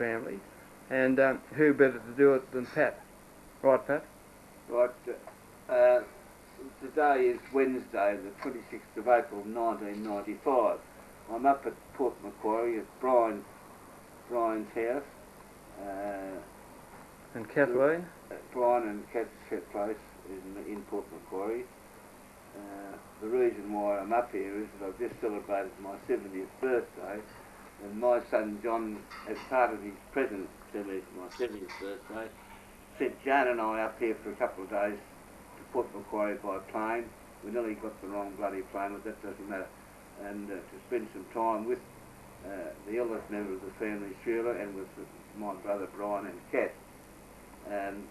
family, and who better to do it than Pat? Right, Pat? Right. Today is Wednesday, the 26th of April 1995. I'm up at Port Macquarie at Brian's house. And Kathleen? Brian and Kat's place in Port Macquarie. The reason why I'm up here is that I've just celebrated my 70th birthday, and my son John, as part of his present to me for my 70th birthday, sent Jan and I up here for a couple of days to Port Macquarie by plane. We nearly got the wrong bloody plane, but that doesn't matter. And to spend some time with the eldest member of the family, Sheila, and with my brother Brian and Kat. And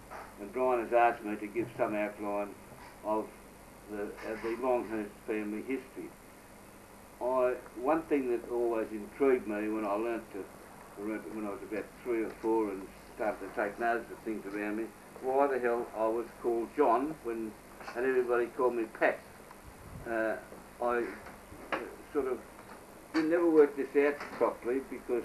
Brian has asked me to give some outline of the Longhurst family history. One thing that always intrigued me when I learnt when I was about 3 or 4 and started to take notice of things around me, why the hell I was called John and everybody called me Pat. I sort of never worked this out properly because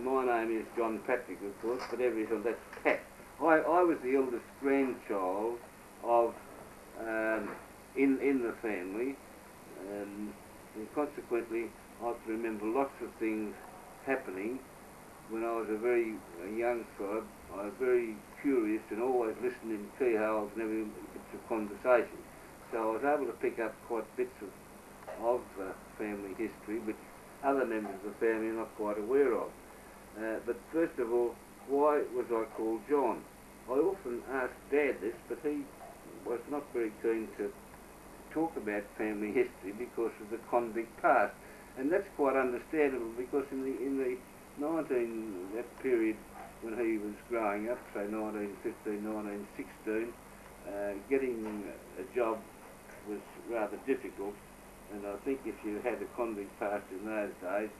my name is John Patrick, of course, but everybody said that's Pat. I was the eldest grandchild of in the family, and consequently I can remember lots of things happening. When I was a young fellow, I was very curious and always listened in keyholes and every bits of conversation. So I was able to pick up quite bits of family history, which other members of the family are not quite aware of. But first of all, why was I called John? I often asked Dad this, but he was not very keen to talk about family history because of the convict past. And that's quite understandable, because in the that period when he was growing up, say 1915, 1916, getting a job was rather difficult, and I think if you had a convict past in those days,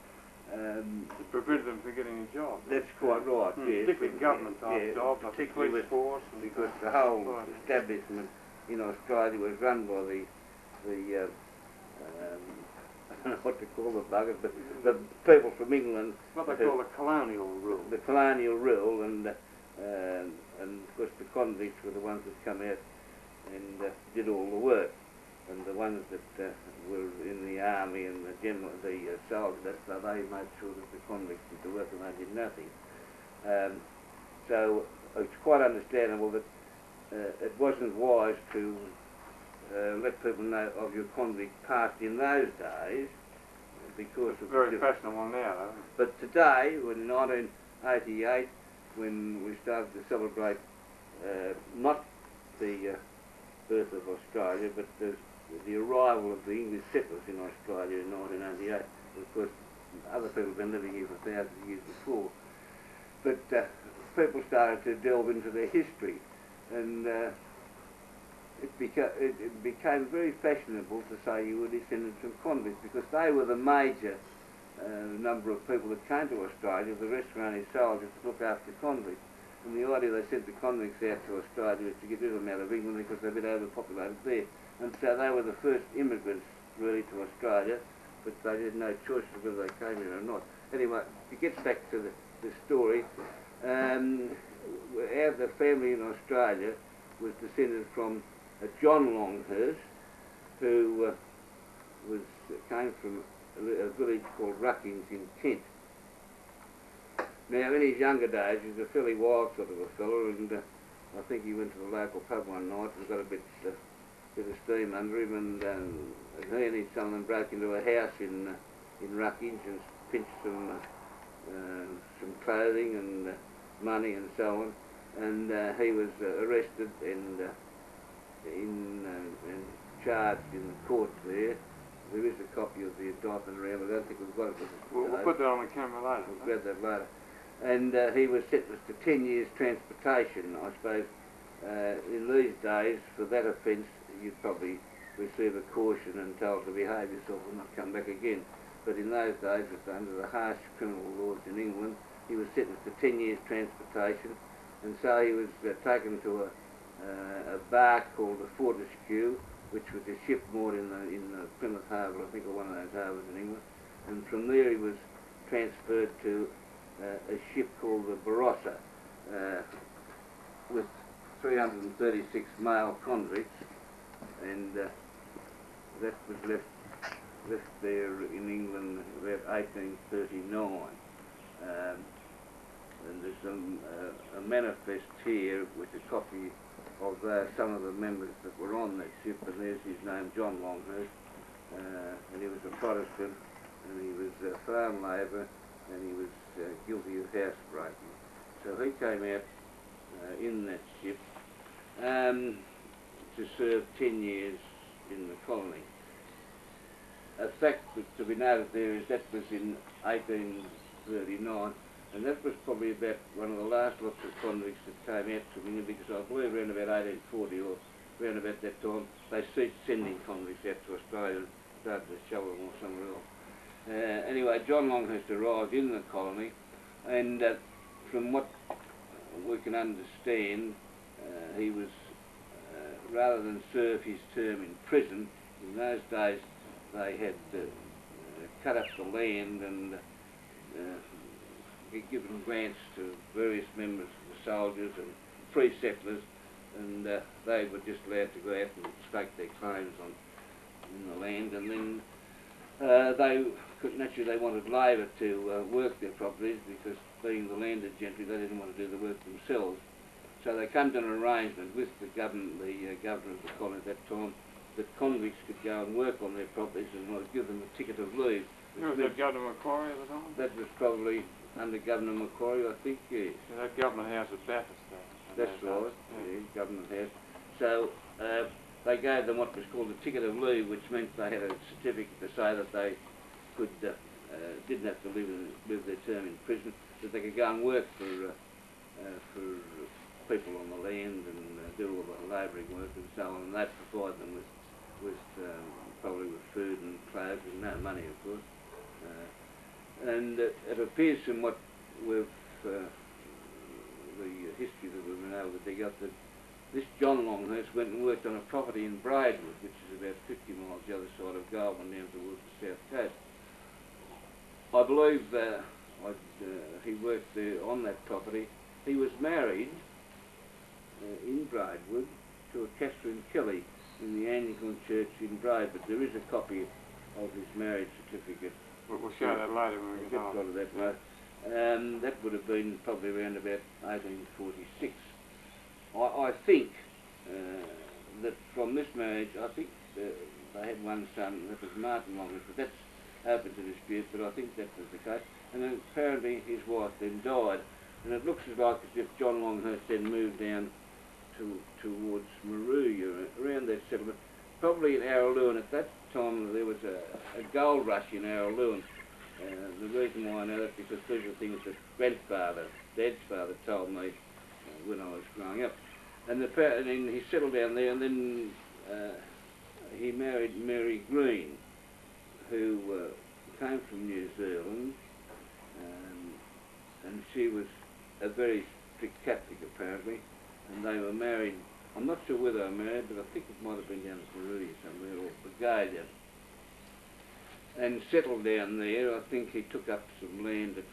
it prevented them from getting a job. That's quite right, yes. Particularly government type jobs, like the police force. Because the whole establishment in Australia was run by the I don't know what to call the buggers, but the people from England. What they call the colonial rule. The colonial rule, and of course the convicts were the ones that come out and did all the work, and the ones that were in the army and the soldiers, so they made sure that the convicts did the work and they did nothing. So it's quite understandable that it wasn't wise to let people know of your convict past in those days, because of very fashionable now, though. But today, in 1988, when we started to celebrate not the birth of Australia, but the arrival of the English settlers in Australia in 1988, of course other people have been living here for thousands of years before, but people started to delve into their history, and it became very fashionable to say you were descended from convicts, because they were the major number of people that came to Australia. The rest were only soldiers to look after convicts. And the idea they sent the convicts out to Australia was to get rid of them out of England because they're a bit overpopulated there. And so they were the first immigrants really to Australia, but they had no choice of whether they came here or not. Anyway, it gets back to the story. The family in Australia was descended from John Longhurst, who came from a village called Ruckings in Kent. Now, in his younger days, he was a fairly wild sort of a fellow, and I think he went to the local pub one night and got a bit of steam under him, and he and his son broke into a house in Ruckings and pinched some clothing and money and so on, and he was arrested and charged in the court there. There is a copy of the indictment around, but I don't think we've got it. We'll put that on the camera later. We'll grab that later. And he was sentenced to 10 years transportation. I suppose in these days, for that offence, you'd probably receive a caution and told to behave yourself and not come back again. But in those days, under the harsh criminal laws in England, he was sentenced to 10 years transportation, and so he was taken to a bar called the Fortescue, which was a ship moored in the Plymouth Harbour, I think, or one of those harbours in England. And from there he was transferred to a ship called the Barossa with 336 male convicts, and that was left there in England about 1839. And there's a manifest here with a copy of some of the members that were on that ship, and there's his name, John Longhurst, and he was a Protestant, and he was a farm labourer, and he was guilty of housebreaking. So he came out in that ship to serve 10 years in the colony. A fact to be noted there is that was in 1839, and that was probably about one of the last lots of convicts that came out to England, because I believe around about 1840 or around about that time they ceased sending convicts out to Australia and started to shove them or somewhere else. Anyway, John Longhurst arrived in the colony, and from what we can understand, he was, rather than serve his term in prison, in those days they had cut up the land and given grants to various members of the soldiers and free settlers, and they were just allowed to go out and stake their claims in the land, and then naturally they wanted labour to work their properties, because being the landed gentry they didn't want to do the work themselves. So they came to an arrangement with the governor of the colony at that time, that convicts could go and work on their properties and would give them a ticket of leave. Was that Governor Macquarie at the time? That was probably under Governor Macquarie, I think, yes. Yeah, that Government House at Bathurst there. That's right, yeah, Government House. So they gave them what was called a ticket of leave, which meant they had a certificate to say that they could didn't have to live their term in prison, that they could go and work for people on the land and do all the labouring work and so on, and they'd provide them with probably with food and clothes and no money, of course. And it appears from what we've the history that we've been able to dig up, that this John Longhurst went and worked on a property in Braidwood, which is about 50 miles the other side of Goulburn down towards the south coast. I believe he worked there on that property. He was married in Braidwood to a Catherine Kelly in the Anglican Church in Braidwood. There is a copy of his marriage certificate. We'll show that later when we get on. That would have been probably around about 1846. I think that from this marriage, I think they had one son, that was Martin Longhurst, but that's open to dispute, but I think that was the case. And then apparently his wife then died, and it looks as if John Longhurst then moved down towards Maruya, around that settlement, probably in Araloon. At that time there was a gold rush in Araloon. The reason why I know that, because these are things that Dad's father told me when I was growing up. And then he settled down there, and then he married Mary Green, who came from New Zealand, and she was a very strict Catholic apparently, and they were married. I'm not sure where they were married, but I think it might have been down at Maruya somewhere, or Brigade, and settled down there. I think he took up some land that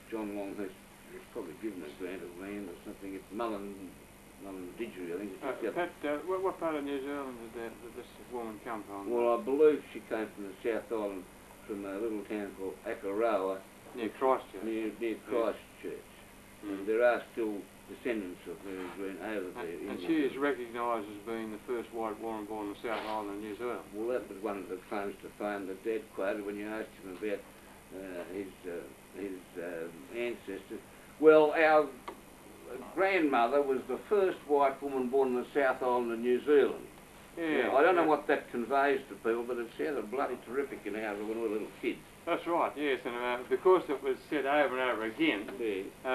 John Longhurst was probably given a grant of land or something at Mullandidgery, I think. Pat, what part of New Zealand did this woman come from? Well, I believe she came from the South Island, from a little town called Akaroa. Near Christchurch. Near Christchurch. And there are still descendants of Mary Green over there. And she is recognised as being the first white woman born in the South Island of New Zealand. Well, that was one of the claims to fame that Dad quoted when you asked him about his ancestors. Well, our grandmother was the first white woman born in the South Island of New Zealand. Yeah, I don't know what that conveys to people, but it sounded bloody terrific in our when we were little kids. That's right, yes, and because it was said over and over again,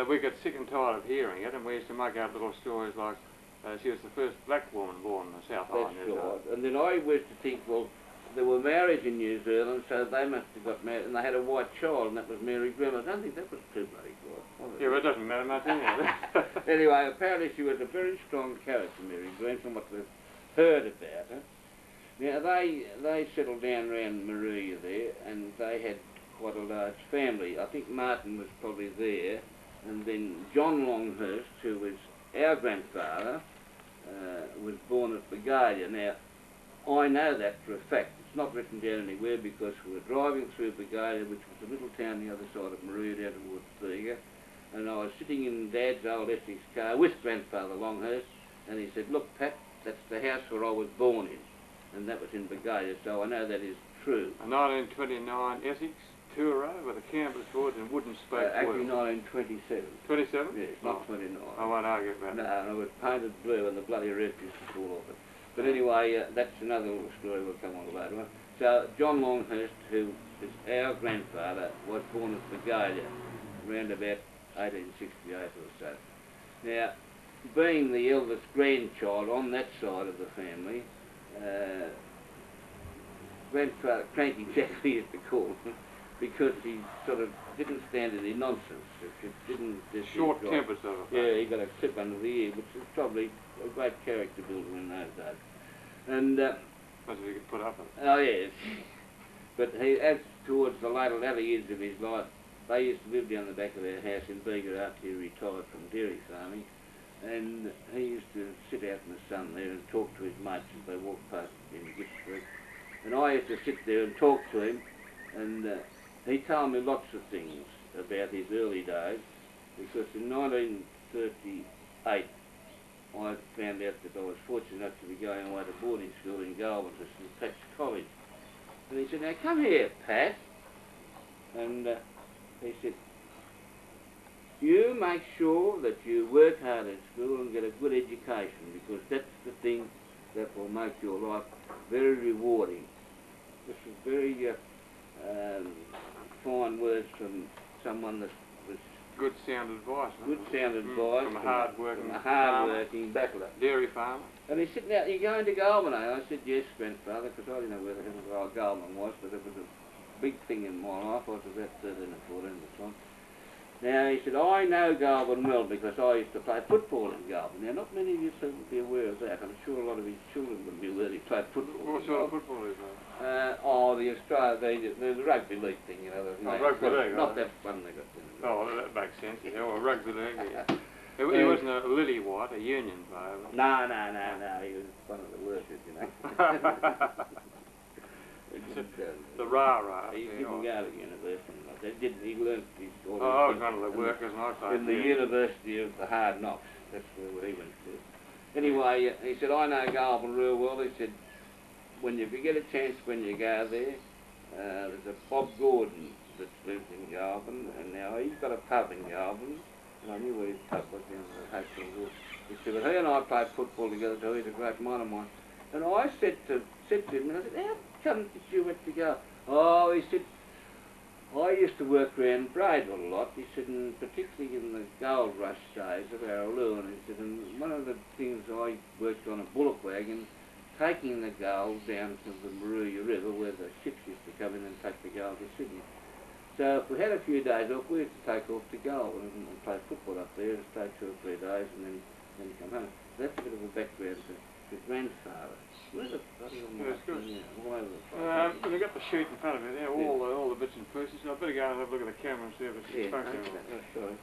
we got sick and tired of hearing it, and we used to make up little stories like she was the first black woman born in the South Island. That's right. And then I used to think, well, there were marriages in New Zealand, so they must have got married, and they had a white child, and that was Mary Green. I don't think that was too bloody good. Yeah, but it doesn't matter much anyway. Anyway, apparently she was a very strong character, Mary Green, from what we've heard about her. Now, they settled down around Maruya there, and they had quite a large family. I think Martin was probably there, and then John Longhurst, who was our grandfather, was born at Begalia. Now, I know that for a fact. It's not written down anywhere because we were driving through Begalia, which was a little town the other side of Maria down towards Bega, and I was sitting in Dad's old Essex car with Grandfather Longhurst, and he said, "Look, Pat, that's the house where I was born in," and that was in Begalia, so I know that is true. A 1929 Essex Tourer with a canvas hood and wooden spoke Actually wheel. 1927. 27? Yes, not 29. I won't argue about No, that. and it was painted blue and the bloody roof used to fall off it. But anyway, that's another little story we'll come on later on. So John Longhurst, who is our grandfather, was born at Begalia around about 1868 or so. Now, being the eldest grandchild on that side of the family, Grandfather Cranky Jack we used to call him, because he sort of didn't stand any nonsense. It didn't just Short temper sort of thing. Yeah, he got a clip under the ear, which is probably a great character builder in those days. And That's what you could put up with. oh yes, but he, as towards the latter years of his life, they used to live down the back of our house in Bega after he retired from dairy farming, and he used to sit out in the sun there and talk to his mates as they walked past in Gift Street. And I used to sit there and talk to him, and he told me lots of things about his early days, because in 1938 I found out that I was fortunate enough to be going away to boarding school in Goulburn to St Pat's College. And he said, "Now come here, Pat," and he said, "You make sure that you work hard at school and get a good education, because that's the thing that will make your life very rewarding." This was very fine words from someone that was Good sound advice. good sound advice From a hard-working battler. dairy farmer. And he said, "Now, you're going to Goulburn, eh?" I said, "Yes, Grandfather," because I didn't know where the hell Goulburn was, but it was a big thing in my life. I was about 13 or 14 at the time. Now, he said, "I know Goulburn well because I used to play football in Goulburn." Now, not many of you people would be aware of that. I'm sure a lot of his children would be aware he played football. What sort of football is that? The rugby league thing, you know. Rugby league, Not right. that fun they got then. Oh, well, that makes sense. Yeah, well, rugby league, yeah. He wasn't a lily white, a union player. No, he was one of the workers, you know. The rah-rah. He didn't go to university. He learned his Oh, I was one of the workers and I played in the University of the Hard Knocks. That's where he went to. Anyway, he said, "I know Goulburn real well." He said, "When you get a chance when you go there, there's a Bob Gordon that lives in Goulburn, and now he's got a pub in Goulburn." And I knew where his pub was in the hotel. He said, "But he and I played football together, so he's a great mate of mine." And I said to him, I said, "How come that you went to go?" "Oh," he said, "I used to work around Bradeville a lot," he said, "and particularly in the gold rush days of Araloo," and he said, "and one of the things I worked on a bullock wagon, taking the gold down to the Maruya River where the ships used to come in and take the gold to Sydney. So if we had a few days off, we used to take off to Goulburn and play football up there and stay 2 or 3 days and then come home." That's a bit of a background to grandfather. Where's the bloody all Yeah, it's good. all over the place. Well, we've got the sheet in front of me there, all the bits and pieces. So I better go and have a look at the camera and see if it's Yeah, functioning. okay. Oh, sorry.